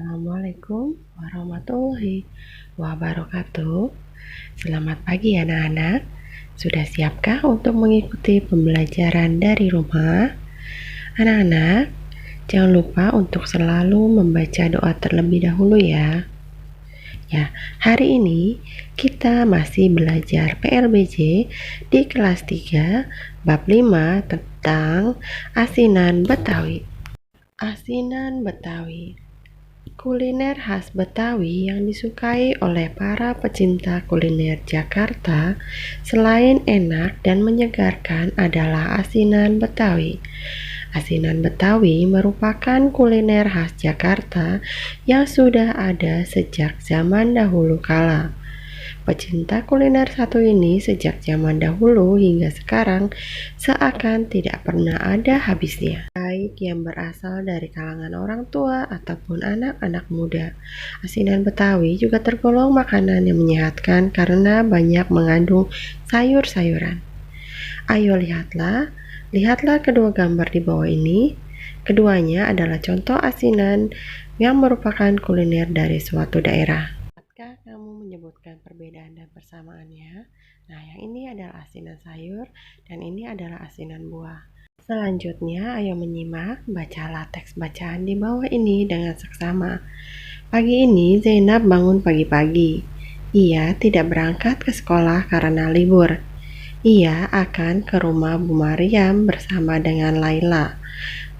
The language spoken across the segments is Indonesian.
Assalamualaikum warahmatullahi wabarakatuh. Selamat pagi anak-anak. Sudah siapkah untuk mengikuti pembelajaran dari rumah? Anak-anak, jangan lupa untuk selalu membaca doa terlebih dahulu ya. Ya, hari ini kita masih belajar PLBJ di kelas 3 bab 5 tentang asinan Betawi. Asinan Betawi. Kuliner khas Betawi yang disukai oleh para pecinta kuliner Jakarta selain enak dan menyegarkan adalah asinan Betawi. Asinan Betawi merupakan kuliner khas Jakarta yang sudah ada sejak zaman dahulu kala. Pecinta kuliner satu ini sejak zaman dahulu hingga sekarang seakan tidak pernah ada habisnya. Baik yang berasal dari kalangan orang tua ataupun anak-anak muda. Asinan Betawi juga tergolong makanan yang menyehatkan karena banyak mengandung sayur-sayuran. Ayo lihatlah kedua gambar di bawah ini. Keduanya adalah contoh asinan yang merupakan kuliner dari suatu daerah. Dapatkah kamu menyebutkan perbedaan dan persamaannya? Nah, yang ini adalah asinan sayur dan ini adalah asinan buah. Selanjutnya, ayo menyimak, bacalah teks bacaan di bawah ini dengan seksama. Pagi ini, Zainab bangun pagi-pagi. Ia tidak berangkat ke sekolah karena libur. Ia akan ke rumah Bu Maryam bersama dengan Laila.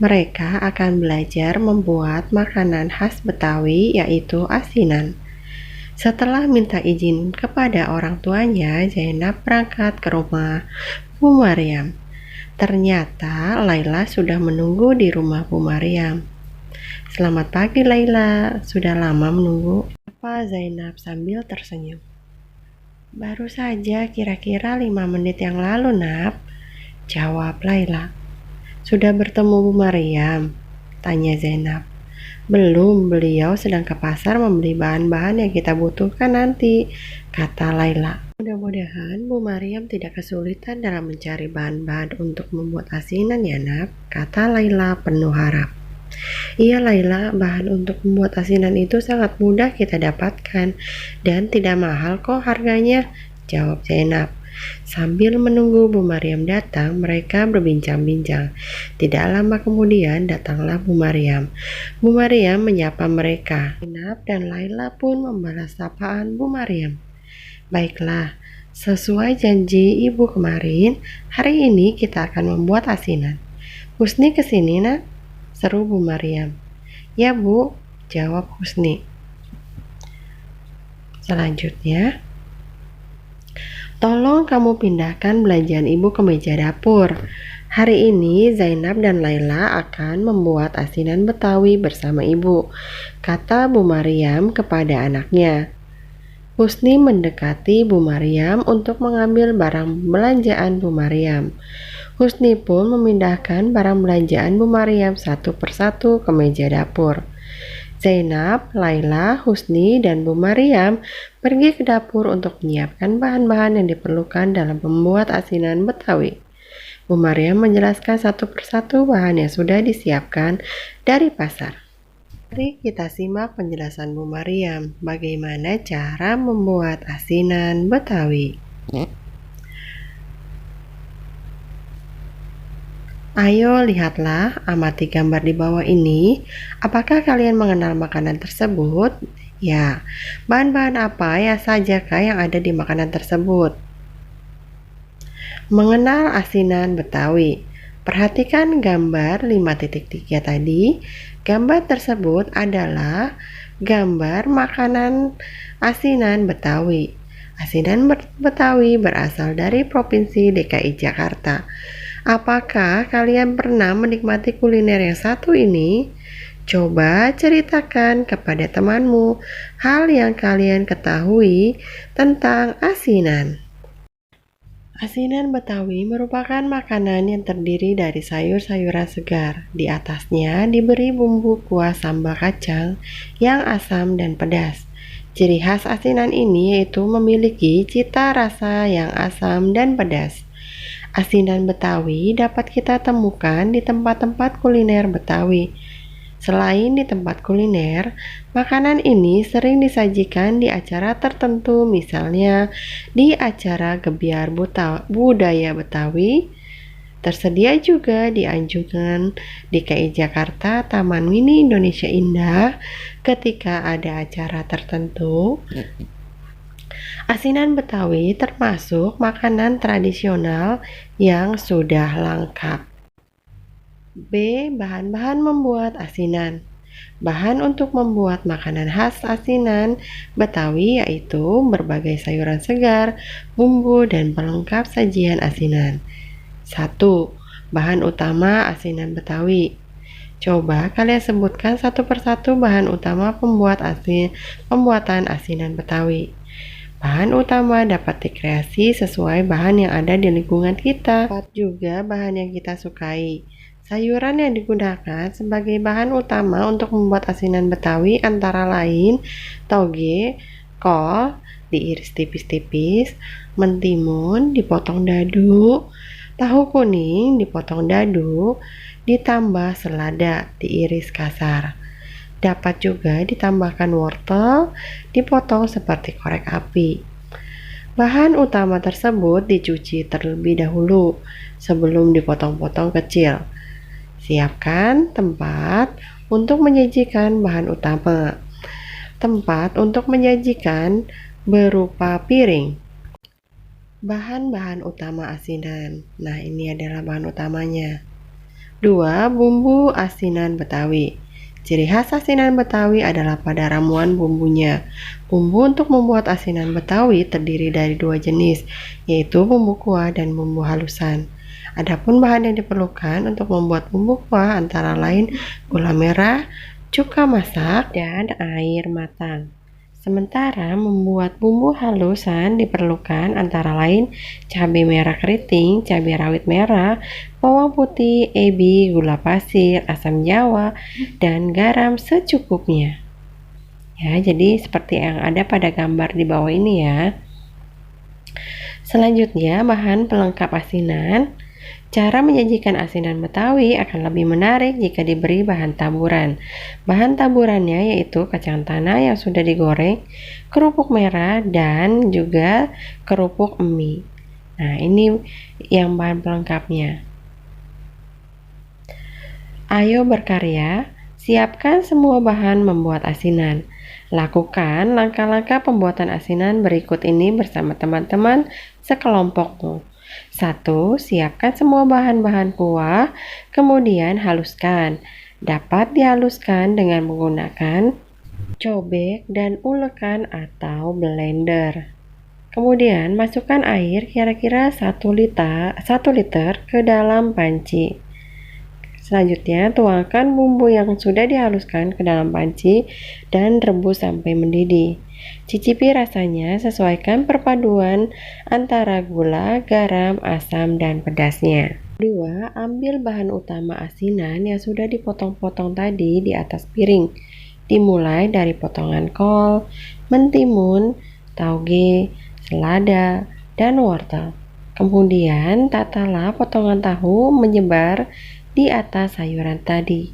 Mereka akan belajar membuat makanan khas Betawi, yaitu asinan. Setelah minta izin kepada orang tuanya, Zainab berangkat ke rumah Bu Maryam. Ternyata Laila sudah menunggu di rumah Bu Maryam. Selamat pagi Laila, sudah lama menunggu. Apa Zainab sambil tersenyum. Baru saja kira-kira 5 menit yang lalu, Nap, jawab Laila. Sudah bertemu Bu Maryam? Tanya Zainab. Belum, beliau sedang ke pasar membeli bahan-bahan yang kita butuhkan nanti, kata Laila. Mudah-mudahan Bu Maryam tidak kesulitan dalam mencari bahan-bahan untuk membuat asinan ya, Nak, kata Laila penuh harap. Iya Laila, bahan untuk membuat asinan itu sangat mudah kita dapatkan dan tidak mahal kok harganya, jawab Zainab. Sambil menunggu Bu Maryam datang, mereka berbincang-bincang. Tidak lama kemudian datanglah Bu Maryam. Bu Maryam menyapa mereka. Zainab dan Laila pun membalas sapaan Bu Maryam. Baiklah, sesuai janji ibu kemarin, hari ini kita akan membuat asinan. Husni kesini nak, seru Bu Maryam. Ya Bu, jawab Husni. Selanjutnya, tolong kamu pindahkan belanjaan ibu ke meja dapur. Hari ini Zainab dan Laila akan membuat asinan Betawi bersama ibu, kata Bu Maryam kepada anaknya. Husni mendekati Bu Maryam untuk mengambil barang belanjaan Bu Maryam. Husni pun memindahkan barang belanjaan Bu Maryam satu persatu ke meja dapur. Zainab, Laila, Husni, dan Bu Maryam pergi ke dapur untuk menyiapkan bahan-bahan yang diperlukan dalam membuat asinan Betawi. Bu Maryam menjelaskan satu persatu bahan yang sudah disiapkan dari pasar. Mari kita simak penjelasan Bu Maryam bagaimana cara membuat asinan Betawi. Ayo lihatlah, amati gambar di bawah ini. Apakah kalian mengenal makanan tersebut? Ya, bahan-bahan apa ya sajakah yang ada di makanan tersebut? Mengenal asinan Betawi. Perhatikan gambar 5.3 tadi. Gambar tersebut adalah gambar makanan asinan Betawi. Asinan Betawi berasal dari Provinsi DKI Jakarta. Apakah kalian pernah menikmati kuliner yang satu ini? Coba ceritakan kepada temanmu hal yang kalian ketahui tentang asinan. Asinan Betawi merupakan makanan yang terdiri dari sayur-sayuran segar. Di atasnya diberi bumbu kuah sambal kacang yang asam dan pedas. Ciri khas asinan ini yaitu memiliki cita rasa yang asam dan pedas. Asinan Betawi dapat kita temukan di tempat-tempat kuliner Betawi Selain di tempat kuliner, makanan ini sering disajikan di acara tertentu, misalnya di acara Gebyar Budaya Betawi. Tersedia juga di Anjungan DKI Jakarta Taman Mini Indonesia Indah ketika ada acara tertentu. Asinan Betawi termasuk makanan tradisional yang sudah lengkap. B. Bahan-bahan membuat asinan. Bahan untuk membuat makanan khas asinan Betawi yaitu berbagai sayuran segar, bumbu, dan pelengkap sajian asinan. 1. Bahan utama asinan Betawi. Coba kalian sebutkan satu persatu bahan utama pembuatan asinan Betawi. Bahan utama dapat dikreasi sesuai bahan yang ada di lingkungan kita. Dapat juga bahan yang kita sukai. Sayuran yang digunakan sebagai bahan utama untuk membuat asinan Betawi antara lain toge, kol diiris tipis-tipis, mentimun dipotong dadu, tahu kuning dipotong dadu, ditambah selada diiris kasar. Dapat juga ditambahkan wortel dipotong seperti korek api. Bahan utama tersebut dicuci terlebih dahulu sebelum dipotong-potong kecil. Siapkan tempat untuk menyajikan bahan utama. Tempat untuk menyajikan berupa piring. Bahan-bahan utama asinan. Nah, ini adalah bahan utamanya. 2. Bumbu asinan Betawi. Ciri khas asinan Betawi adalah pada ramuan bumbunya. Bumbu untuk membuat asinan Betawi terdiri dari 2 jenis, yaitu bumbu kuah dan bumbu halusan. Adapun bahan yang diperlukan untuk membuat bumbu kuah antara lain gula merah, cuka masak, dan air matang. Sementara membuat bumbu halusan diperlukan antara lain cabai merah keriting, cabai rawit merah, bawang putih, ebi, gula pasir, asam jawa, dan garam secukupnya. Ya, jadi seperti yang ada pada gambar di bawah ini ya. Selanjutnya, bahan pelengkap asinan. Cara menyajikan asinan Betawi akan lebih menarik jika diberi bahan taburan. Bahan taburannya yaitu kacang tanah yang sudah digoreng, kerupuk merah, dan juga kerupuk mie. Nah, ini yang bahan pelengkapnya. Ayo berkarya, siapkan semua bahan membuat asinan. Lakukan langkah-langkah pembuatan asinan berikut ini bersama teman-teman sekelompokmu. 1. Siapkan semua bahan-bahan kuah, kemudian haluskan. Dapat dihaluskan dengan menggunakan cobek dan ulekan atau blender. Kemudian masukkan air kira-kira 1 liter ke dalam panci. Selanjutnya tuangkan bumbu yang sudah dihaluskan ke dalam panci dan rebus sampai mendidih. Cicipi rasanya, sesuaikan perpaduan antara gula, garam, asam, dan pedasnya. 2. Ambil bahan utama asinan yang sudah dipotong-potong tadi di atas piring. Dimulai dari potongan kol, mentimun, tauge, selada, dan wortel. Kemudian tatalah potongan tahu menyebar di atas sayuran tadi.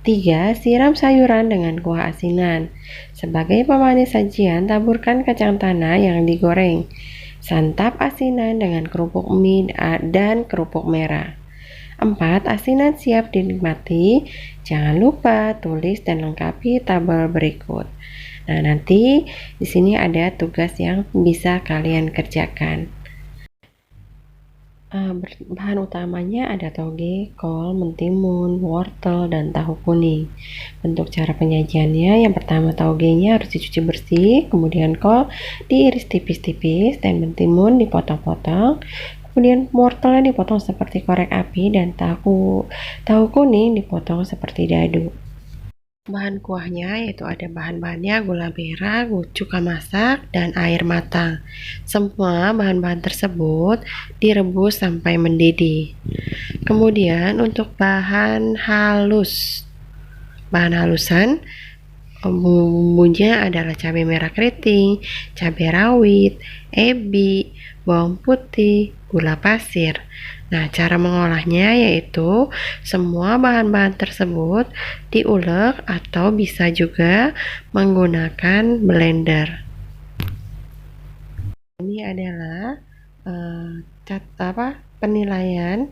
3. Siram sayuran dengan kuah asinan. Sebagai pemanis sajian, taburkan kacang tanah yang digoreng. Santap asinan dengan kerupuk mie dan kerupuk merah. 4. Asinan siap dinikmati. Jangan lupa tulis dan lengkapi tabel berikut. Nah, nanti di sini ada tugas yang bisa kalian kerjakan. Bahan utamanya ada toge, kol, mentimun, wortel, dan tahu kuning. Bentuk cara penyajiannya, yang pertama togenya harus dicuci bersih, kemudian kol diiris tipis-tipis, dan mentimun dipotong-potong, kemudian wortelnya dipotong seperti korek api, dan tahu kuning dipotong seperti dadu. Bahan kuahnya yaitu ada bahan-bahannya gula merah, cuka masak, dan air matang. Semua bahan-bahan tersebut direbus sampai mendidih. Kemudian untuk bahan halusan, bumbunya adalah cabai merah keriting, cabai rawit, ebi, bawang putih, gula pasir, Nah, cara mengolahnya yaitu semua bahan-bahan tersebut diulek atau bisa juga menggunakan blender. Ini adalah penilaian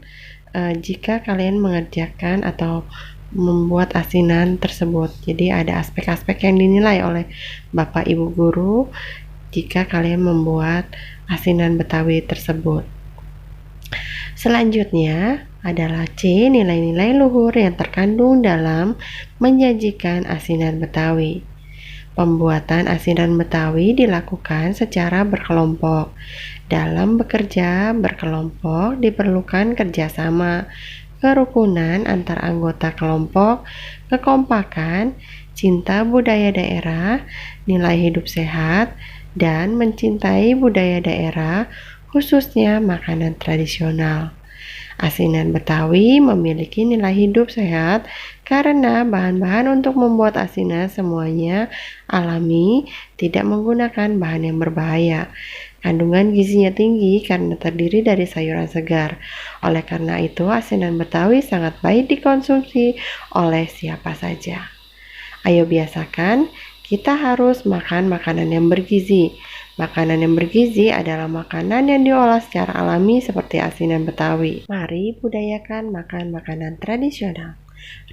jika kalian mengerjakan atau membuat asinan tersebut. Jadi ada aspek-aspek yang dinilai oleh Bapak Ibu guru jika kalian membuat asinan Betawi tersebut. Selanjutnya adalah C, nilai-nilai luhur yang terkandung dalam menyajikan asinan Betawi. Pembuatan asinan Betawi dilakukan secara berkelompok. Dalam bekerja berkelompok diperlukan kerjasama, kerukunan antar anggota kelompok, kekompakan, cinta budaya daerah, nilai hidup sehat, dan mencintai budaya daerah, khususnya makanan tradisional. Asinan Betawi memiliki nilai hidup sehat karena bahan-bahan untuk membuat asinan semuanya alami, tidak menggunakan bahan yang berbahaya. Kandungan gizinya tinggi karena terdiri dari sayuran segar. Oleh karena itu, asinan Betawi sangat baik dikonsumsi oleh siapa saja. Ayo biasakan, kita harus makan makanan yang bergizi. Makanan yang bergizi adalah makanan yang diolah secara alami seperti asinan Betawi. Mari budayakan makan makanan tradisional.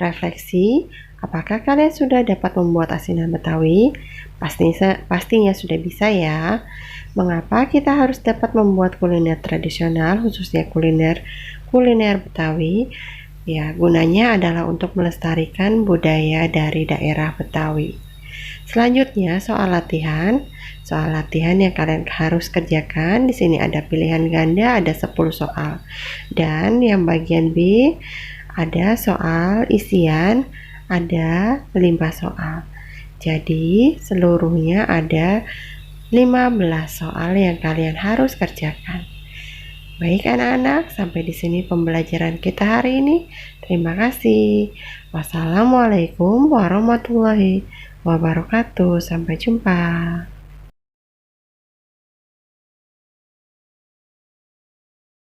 Refleksi, apakah kalian sudah dapat membuat asinan Betawi? Pastinya sudah bisa ya. Mengapa kita harus dapat membuat kuliner tradisional, khususnya kuliner Betawi? Ya, gunanya adalah untuk melestarikan budaya dari daerah Betawi. Selanjutnya soal latihan. Soal latihan yang kalian harus kerjakan. Di sini ada pilihan ganda, ada 10 soal. Dan yang bagian B ada soal isian, ada 5 soal. Jadi seluruhnya ada 15 soal yang kalian harus kerjakan. Baik anak-anak, sampai di sini pembelajaran kita hari ini. Terima kasih. Wassalamualaikum warahmatullahi wabarakatuh. Sampai jumpa.